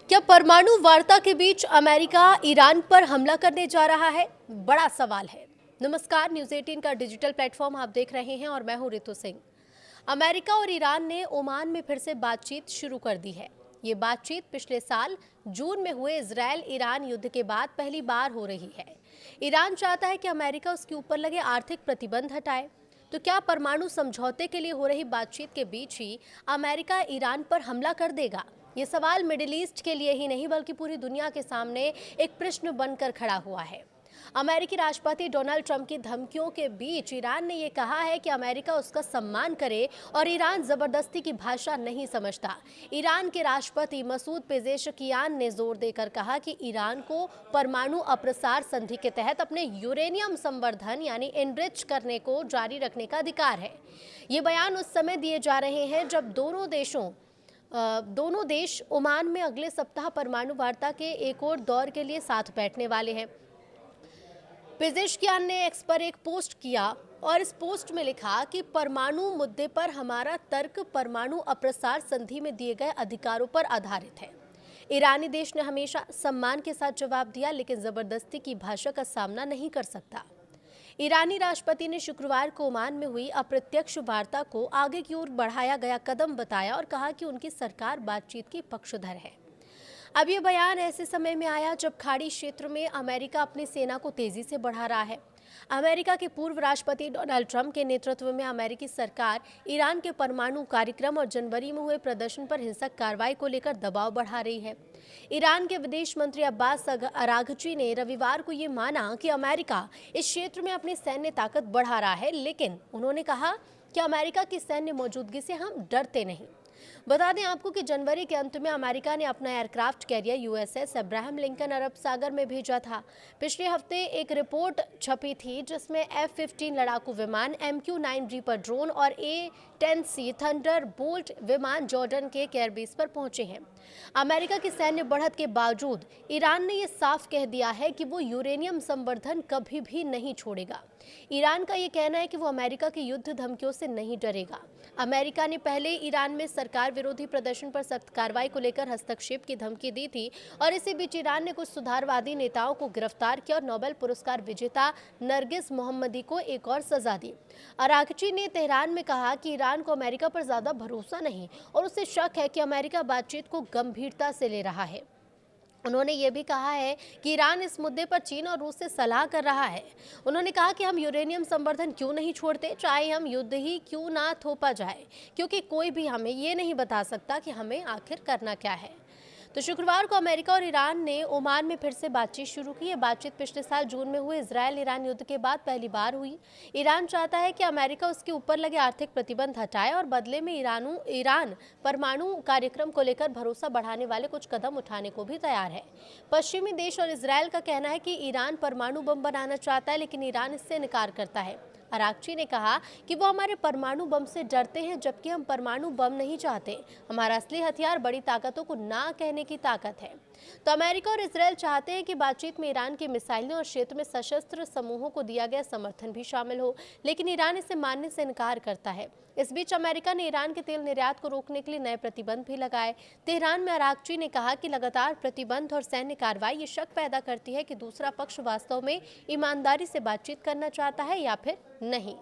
क्या परमाणु वार्ता के बीच अमेरिका ईरान पर हमला करने जा रहा है? बड़ा सवाल है। नमस्कार, न्यूज़ 18 का डिजिटल प्लेटफॉर्म आप देख रहे हैं और मैं हूं रितु सिंह। अमेरिका और ईरान ने ओमान में फिर से बातचीत शुरू कर दी है। ये बातचीत पिछले साल जून में हुए इजरायल ईरान युद्ध के बाद पहली बार हो रही है। ईरान चाहता है कि अमेरिका उसके ऊपर लगे आर्थिक प्रतिबंध हटाए। तो क्या परमाणु समझौते के लिए हो रही बातचीत के बीच ही अमेरिका ईरान पर हमला कर देगा? ये सवाल मिडिल ईस्ट के लिए ही नहीं बल्कि पूरी दुनिया के सामने एक प्रश्न बनकर खड़ा हुआ है। अमेरिकी राष्ट्रपति डोनाल्ड ट्रंप की धमकियों के बीच ईरान ने ये कहा है कि अमेरिका उसका सम्मान करे और ईरान जबरदस्ती की भाषा नहीं समझता। ईरान के राष्ट्रपति मसूद पेजेशकियान ने जोर देकर कहा कि ईरान को परमाणु अप्रसार संधि के तहत अपने यूरेनियम संवर्धन यानी एनरिच करने को जारी रखने का अधिकार है। ये बयान उस समय दिए जा रहे हैं जब दोनों देश ओमान में अगले सप्ताह परमाणु वार्ता के एक और दौर के लिए साथ बैठने वाले हैं। पेजेशकियान ने एक्स पर एक पोस्ट किया और इस पोस्ट में लिखा कि परमाणु मुद्दे पर हमारा तर्क परमाणु अप्रसार संधि में दिए गए अधिकारों पर आधारित है। ईरानी देश ने हमेशा सम्मान के साथ जवाब दिया, लेकिन जबरदस्ती की भाषा का सामना नहीं कर सकता। ईरानी राष्ट्रपति ने शुक्रवार को ओमान में हुई अप्रत्यक्ष वार्ता को आगे की ओर बढ़ाया गया कदम बताया और कहा कि उनकी सरकार बातचीत की पक्षधर है। अब ये बयान ऐसे समय में आया जब खाड़ी क्षेत्र में अमेरिका अपनी सेना को तेजी से बढ़ा रहा है। अमेरिका के पूर्व राष्ट्रपति डोनाल्ड ट्रंप के नेतृत्व में अमेरिकी सरकार ईरान के परमाणु कार्यक्रम और जनवरी में हुए प्रदर्शन पर हिंसक कार्रवाई को लेकर दबाव बढ़ा रही है। ईरान के विदेश मंत्री अब्बास अराघची ने रविवार को ये माना कि अमेरिका इस क्षेत्र में अपनी सैन्य ताकत बढ़ा रहा है, लेकिन उन्होंने कहा कि अमेरिका की सैन्य मौजूदगी से हम डरते नहीं। बता दें आपको कि जनवरी के अंत में अमेरिका ने अपना aircraft carrier USS Abraham Lincoln अरब सागर में भेजा था। पिछले हफ्ते एक रिपोर्ट छपी थी जिसमें F-15 लड़ाकू विमान, MQ-9 रीपर ड्रोन और A-10C थंडर बोल्ट विमान जॉर्डन के एयरबेस पर पहुंचे हैं। अमेरिका की सैन्य बढ़त के बावजूद ईरान ने यह साफ कह दिया है कि वो यूरेनियम संवर्धन कभी भी नहीं छोड़ेगा। ईरान का ये कहना है कि वो अमेरिका की युद्ध धमकियों से नहीं डरेगा। अमेरिका ने पहले ईरान में सरकार विरोधी प्रदर्शन पर सख्त कार्रवाई को लेकर हस्तक्षेप की धमकी दी थी और इसी बीच ईरान ने कुछ सुधारवादी नेताओं को गिरफ्तार किया और नोबेल पुरस्कार विजेता नरगिस मोहम्मदी को एक और सजा दी। अराघची ने तेहरान में कहा कि ईरान को अमेरिका पर ज्यादा भरोसा नहीं और उसे शक है कि अमेरिका बातचीत को गंभीरता से ले रहा है। उन्होंने ये भी कहा है कि ईरान इस मुद्दे पर चीन और रूस से सलाह कर रहा है। उन्होंने कहा कि हम यूरेनियम संवर्धन क्यों नहीं छोड़ते, चाहे हम युद्ध ही क्यों ना थोपा जाए, क्योंकि कोई भी हमें ये नहीं बता सकता कि हमें आखिर करना क्या है। तो शुक्रवार को अमेरिका और ईरान ने ओमान में फिर से बातचीत शुरू की। ये बातचीत पिछले साल जून में हुए इजरायल ईरान युद्ध के बाद पहली बार हुई। ईरान चाहता है कि अमेरिका उसके ऊपर लगे आर्थिक प्रतिबंध हटाए और बदले में ईरान परमाणु कार्यक्रम को लेकर भरोसा बढ़ाने वाले कुछ कदम उठाने को भी तैयार है। पश्चिमी देश और इजरायल का कहना है कि ईरान परमाणु बम बनाना चाहता है, लेकिन ईरान इससे इनकार करता है। अराघची ने कहा कि वो हमारे परमाणु बम से डरते हैं, जबकि हम परमाणु बम नहीं चाहते। हमारा असली हथियार बड़ी ताकतों को ना कहने की ताकत है। तो अमेरिका और इजरायल चाहते हैं कि बातचीत में ईरान की मिसाइलें और क्षेत्र में सशस्त्र समूहों को दिया गया समर्थन भी शामिल हो, लेकिन ईरान इसे मानने से इनकार करता है। इस बीच अमेरिका ने ईरान के तेल निर्यात को रोकने के लिए नए प्रतिबंध भी लगाए। तेहरान में अराघची ने कहा कि लगातार प्रतिबंध और सैन्य कार्रवाई ये शक पैदा करती है कि दूसरा पक्ष वास्तव में ईमानदारी से बातचीत करना चाहता है या फिर नहीं।